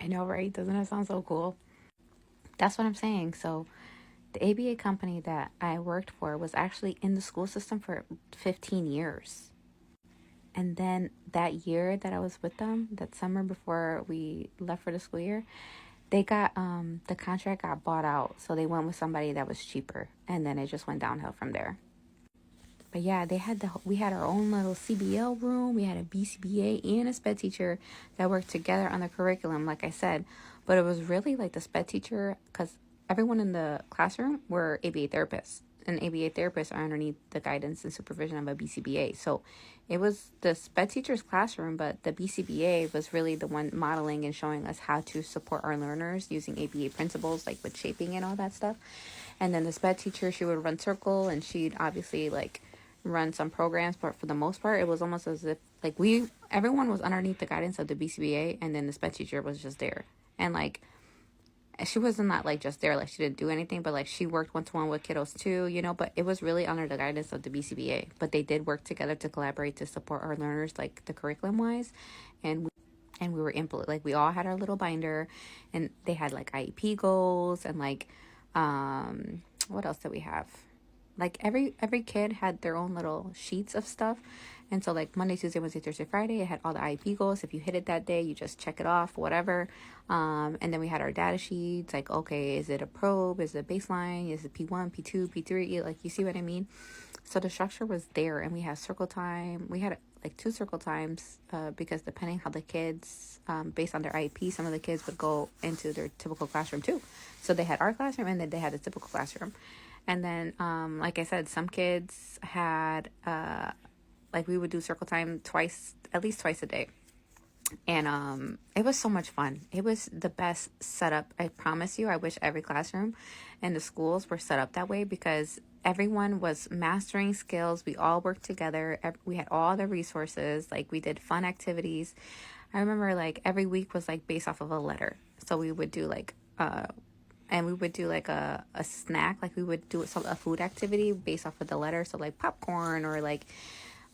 I know, right? Doesn't that sound so cool? That's what I'm saying. So the ABA company that I worked for was actually in the school system for 15 years. And then that year that I was with them, that summer before we left for the school year, they got the contract got bought out. So they went with somebody that was cheaper, and then it just went downhill from there. But yeah, we had our own little CBL room. We had a BCBA and a sped teacher that worked together on the curriculum, like I said. But it was really like the sped teacher, because everyone in the classroom were ABA therapists, and ABA therapists are underneath the guidance and supervision of a BCBA. So it was the sped teacher's classroom, but the BCBA was really the one modeling and showing us how to support our learners using ABA principles, like with shaping and all that stuff. And then the sped teacher, she would run circle, and she'd obviously like run some programs, but for the most part it was almost as if like everyone was underneath the guidance of the BCBA, and then the sped teacher was just there. And like she wasn't not like just there, like she didn't do anything, but like she worked one-to-one with kiddos too, but it was really under the guidance of the BCBA. But they did work together to collaborate to support our learners, like the curriculum wise. And we were like we all had our little binder, and they had like IEP goals, and like what else did we have? Like every kid had their own little sheets of stuff. And so like Monday, Tuesday, Wednesday, Thursday, Friday, it had all the IEP goals. If you hit it that day, you just check it off, whatever. And then we had our data sheets, like, okay, is it a probe? Is it a baseline? Is it P1, P2, P3? Like, you see what I mean? So the structure was there, and we had circle time. We had like 2 circle times because depending how the kids, based on their IEP, some of the kids would go into their typical classroom too. So they had our classroom, and then they had the typical classroom. And then, like I said, some kids had, like we would do circle time at least twice a day. And it was so much fun. It was the best setup. I promise you, I wish every classroom in the schools were set up that way, because everyone was mastering skills. We all worked together. We had all the resources. Like we did fun activities. I remember like every week was like based off of a letter. So we would do like, and we would do like a snack, like we would do a food activity based off of the letter. So like popcorn, or like,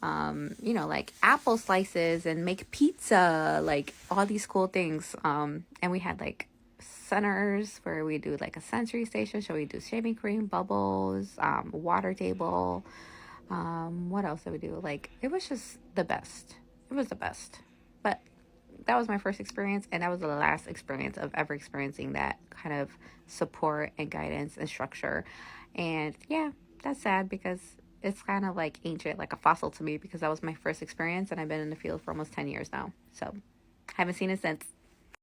like apple slices, and make pizza, like all these cool things. And we had like centers where we do like a sensory station. So we do shaving cream, bubbles, water table. What else did we do? Like, it was just the best. It was the best. But that was my first experience, and that was the last experience of ever experiencing that kind of support and guidance and structure. And yeah, that's sad, because it's kind of like ancient, like a fossil to me, because that was my first experience, and I've been in the field for almost 10 years now. So I haven't seen it since.